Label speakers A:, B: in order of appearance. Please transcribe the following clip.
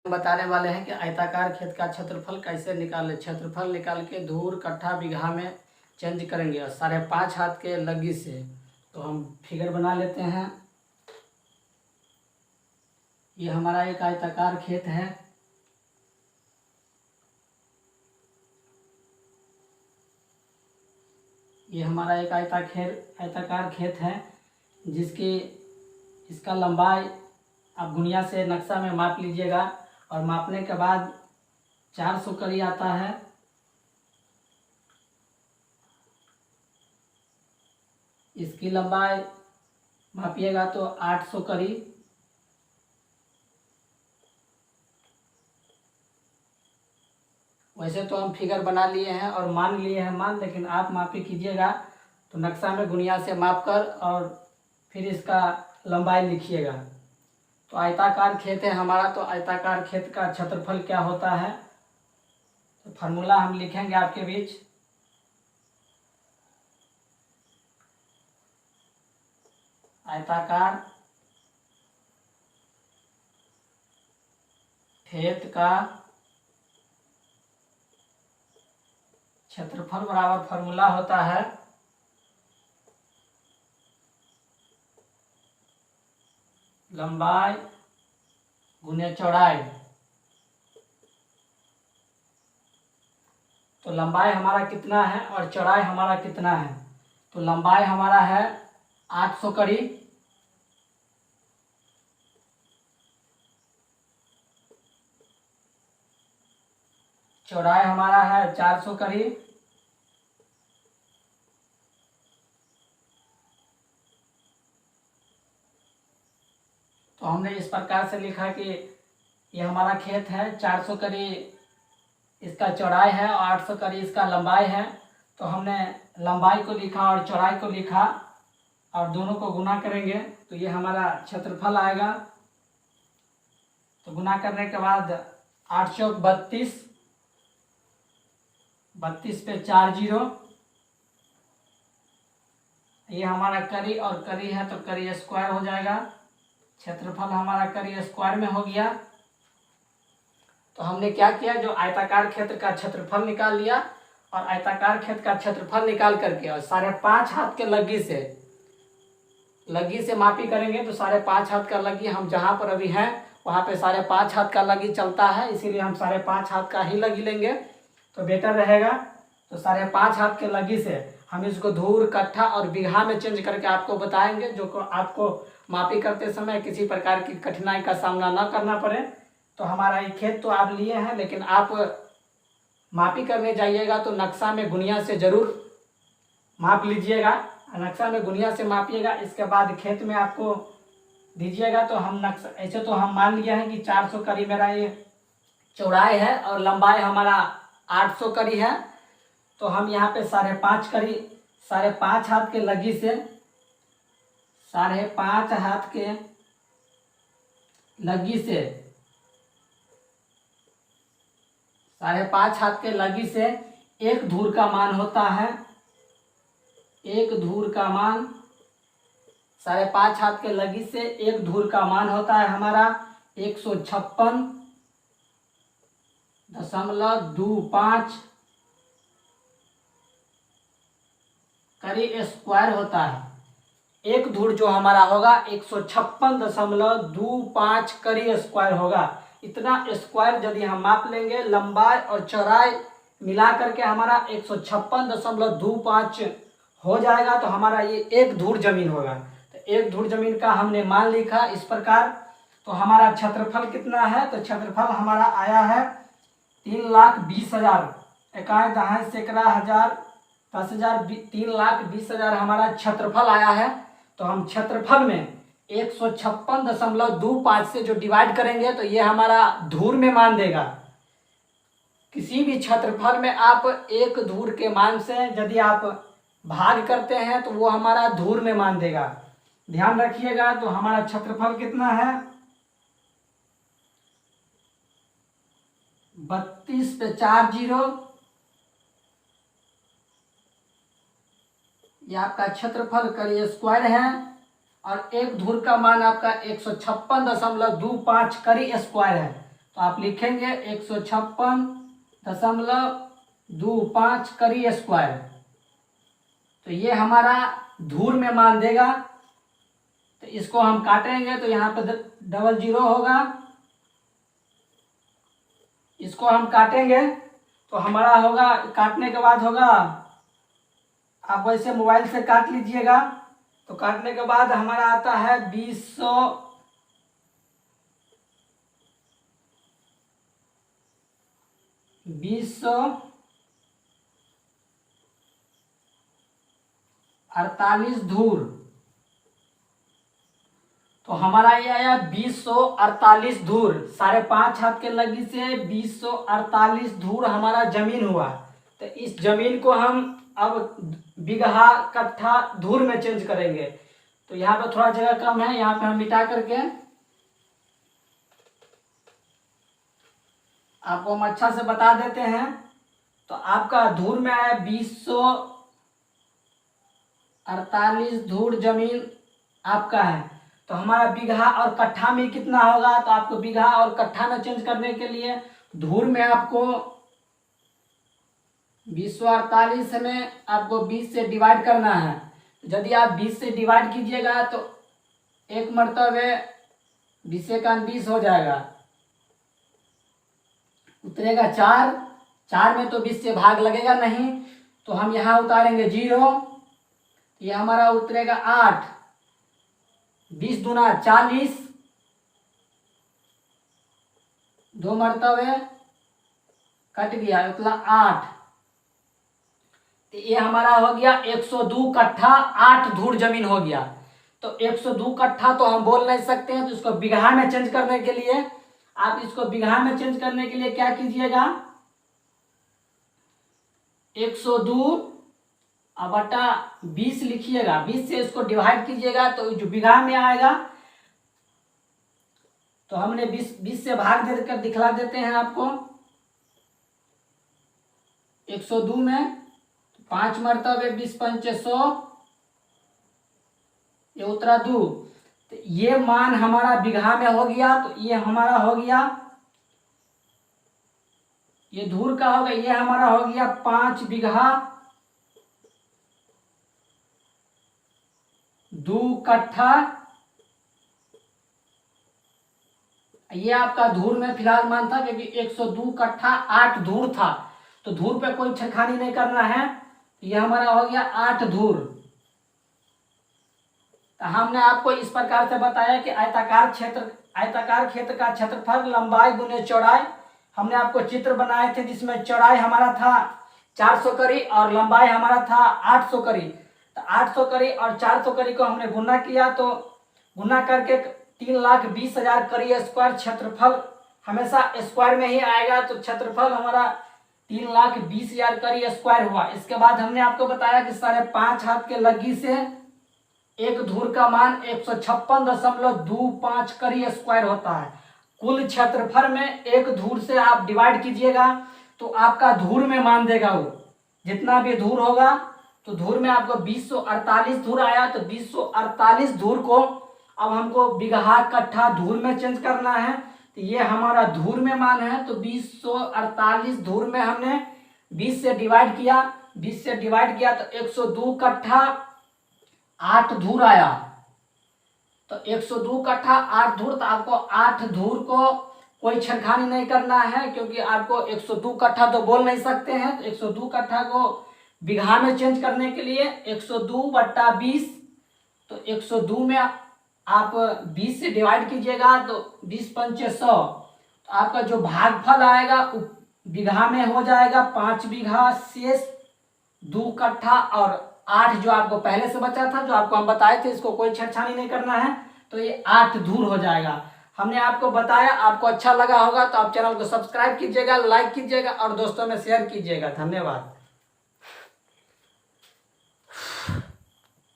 A: बताने वाले हैं कि आयताकार खेत का क्षेत्रफल कैसे निकालें। क्षेत्रफल निकाल के धूर कट्ठा बीघा में चेंज करेंगे और 5.5 हाथ के लगी से। तो हम फिगर बना लेते हैं। ये हमारा एक आयताकार खेत है। ये हमारा एक आयताकार खेत है जिसकी इसका लंबाई आप गुनिया से नक्शा में माप लीजिएगा और मापने के बाद 400 कड़ी आता है। इसकी लंबाई मापिएगा तो 800 कड़ी। वैसे तो हम फिगर बना लिए हैं और मान लिए हैं मान, लेकिन आप मापी कीजिएगा तो नक्शा में गुनिया से माप कर और फिर इसका लंबाई लिखिएगा। तो आयताकार खेत है हमारा, तो आयताकार खेत का क्षेत्रफल क्या होता है तो फार्मूला हम लिखेंगे आपके बीच। आयताकार खेत का क्षेत्रफल बराबर फार्मूला होता है लंबाई गुने चौड़ाई। तो लंबाई हमारा कितना है और चौड़ाई हमारा कितना है, तो लंबाई हमारा है 800 कड़ी, चौड़ाई हमारा है 400 कड़ी। तो हमने इस प्रकार से लिखा कि ये हमारा खेत है, 400 कड़ी इसका चौड़ाई है और 800 कड़ी इसका लंबाई है। तो हमने लंबाई को लिखा और चौड़ाई को लिखा और दोनों को गुना करेंगे तो ये हमारा क्षेत्रफल आएगा। तो गुना करने के बाद 8 चौक 32, 32 पे 4 जीरो, ये हमारा करी और करी है तो करी स्क्वायर हो जाएगा। क्षेत्रफल हमारा करी स्क्वायर में हो गया। तो हमने क्या किया, जो आयताकार क्षेत्र का क्षेत्रफल निकाल लिया और आयताकार क्षेत्र का क्षेत्रफल निकाल करके और 5.5 हाथ के लगी से मापी करेंगे। तो 5.5 हाथ का लगी हम जहाँ पर अभी हैं वहाँ पे 5.5 हाथ का लगी चलता है, इसीलिए हम 5.5 हाथ का ही लगी लेंगे तो बेटर रहेगा। तो 5.5 हाथ के लगी से हम इसको धूर कट्ठा और बीघा में चेंज करके आपको बताएंगे, जो आपको मापी करते समय किसी प्रकार की कठिनाई का सामना न करना पड़े। तो हमारा ये खेत तो आप लिए हैं, लेकिन आप मापी करने जाइएगा तो नक्शा में गुनिया से जरूर माप लीजिएगा, नक्शा में गुनिया से मापिएगा। इसके बाद खेत में आपको दीजिएगा तो हम नक्शा ऐसे तो हम मान लिया है कि 400 कड़ी मेरा ये चौड़ाई है और लंबाई हमारा 800 कड़ी है। तो हम यहाँ पे 5.5 कड़ी 5.5 हाथ के लगी से 5.5 हाथ के लगी से 5.5 हाथ के लगी से एक धूर का मान होता है, एक धूर का मान 5.5 हाथ के लगी से एक धूर का मान होता है हमारा 156.25 कड़ी स्क्वायर होता है। एक धूर जो हमारा होगा 156.25 कड़ी स्क्वायर होगा। इतना स्क्वायर यदि हम माप लेंगे, लंबाई और चौड़ाई मिला करके हमारा 156.25 हो जाएगा। तो हमारा ये एक धूर जमीन होगा। तो एक धूर जमीन का हमने मान लिखा इस प्रकार। तो हमारा क्षेत्रफल कितना है, तो क्षेत्रफल हमारा आया है 3,20,000 इकाई दहाई सैकड़ा हजार 10,000 3,20,000 हमारा क्षेत्रफल आया है। तो हम क्षेत्रफल में 156.25 से जो डिवाइड करेंगे तो ये हमारा धूर में मान देगा। किसी भी क्षेत्रफल में आप एक धूर के मान से यदि आप भाग करते हैं तो वो हमारा धूर में मान देगा, ध्यान रखिएगा। तो हमारा क्षेत्रफल कितना है 32 पे 4 जीरो, ये आपका क्षेत्रफल करी स्क्वायर है और एक धूर का मान आपका 156.25 करी स्क्वायर है। तो आप लिखेंगे 156.25 करी स्क्वायर। तो ये हमारा धूर में मान देगा। तो इसको हम काटेंगे तो यहाँ पे डबल जीरो होगा। इसको हम काटेंगे तो हमारा होगा, काटने के बाद होगा, आप वैसे मोबाइल से काट लीजिएगा। तो काटने के बाद हमारा आता है 2048 धूर। तो हमारा ये आया 2048 धूर। 5.5 हाथ के लगी से 2048 धूर हमारा जमीन हुआ। तो इस जमीन को हम अब बीघा कट्ठा धूर में चेंज करेंगे। तो यहाँ पे थोड़ा जगह कम है, यहाँ पे हम मिटा करके आपको हम अच्छा से बता देते हैं। तो आपका धूर में आया 2048 धूर जमीन आपका है। तो हमारा बीघा और कट्ठा में कितना होगा, तो आपको बीघा और कट्ठा में चेंज करने के लिए धूर में आपको 248 में आपको 20 से डिवाइड करना है। यदि आप 20 से डिवाइड कीजिएगा तो एक मरतबे 20 हो जाएगा, उतरेगा 4। 4 में तो 20 से भाग लगेगा नहीं, तो हम यहाँ उतारेंगे 0। ये हमारा उतरेगा 8। 20 दूना 40, 2 मरतबे कट गया, उतला 8। तो ये हमारा हो गया 102 कट्ठा 8 धूर जमीन हो गया। तो 102 कट्ठा तो हम बोल नहीं सकते हैं, तो इसको बीघा में चेंज करने के लिए आप इसको बीघा में चेंज करने के लिए क्या कीजिएगा, 102 बटा 20 लिखिएगा। 20 से इसको डिवाइड कीजिएगा तो जो बीघा में आएगा, तो हमने 20 से भाग देकर दिखला देते हैं आपको। 102 में 5 मरतबे 20 पंचे 100, ये उतरा 2। तो ये मान हमारा बीघा में हो गया। तो ये हमारा हो गया, ये धूर का होगा, ये हमारा हो गया 5 बीघा 2 कट्ठा। ये आपका धूर में फिलहाल मान था, क्योंकि 102 कट्ठा 8 धूर था। तो धूर पे कोई छेड़खानी नहीं करना है। ये हमारा हो गया 8 धूर। तो हमने आपको इस प्रकार से बताया कि आयताकार क्षेत्र का क्षेत्रफल लंबाई गुने चौड़ाई। हमने आपको चित्र बनाए थे जिसमें चौड़ाई हमारा था 400 करी और लंबाई हमारा था 800 करी। तो 800 करी और 400 करी को हमने गुना किया, तो गुना करके 3,20,000 करी स्क्वायर क्षेत्रफल हमेशा स्क्वायर में ही आएगा। तो क्षेत्रफल हमारा 3,20,000 करी स्क्वायर हुआ। इसके बाद हमने आपको बताया कि 5.5 हाथ के लगी से एक धूर का मान 156.25 करी स्क्वायर होता है। कुल क्षेत्रफल में एक धूर से आप डिवाइड कीजिएगा तो आपका धूर में मान देगा। वो जितना भी धूर होगा, तो धूर में आपको 2048 धूर आया। तो 2048 धूर को अब हमको बीघा कट्ठा धूर में चेंज करना है। तो ये हमारा धूर में मान है। तो 2048 धूर में हमने 20 से डिवाइड किया। 20 से डिवाइड किया तो 102 कट्ठा 8 धूर आया। तो 102 कट्ठा 8 धूर। तो आपको 8 धूर को कोई छेड़खानी नहीं करना है, क्योंकि आपको 102 कट्ठा तो बोल नहीं सकते हैं। तो 102 कट्ठा को बीघा में चेंज करने के लिए 102 बट्टा 20। तो 102 में आप 20 से डिवाइड कीजिएगा तो 20 पंचे 100। तो आपका जो भागफल आएगा बीघा में हो जाएगा 5 बीघा शेष 2 कट्ठा और 8 जो आपको पहले से बचा था, जो आपको हम बताए थे, इसको कोई छेड़छाड़ी नहीं करना है। तो ये 8 धूर हो जाएगा। हमने आपको बताया, आपको अच्छा लगा होगा तो आप चैनल को सब्सक्राइब कीजिएगा, लाइक कीजिएगा और दोस्तों में शेयर कीजिएगा। धन्यवाद।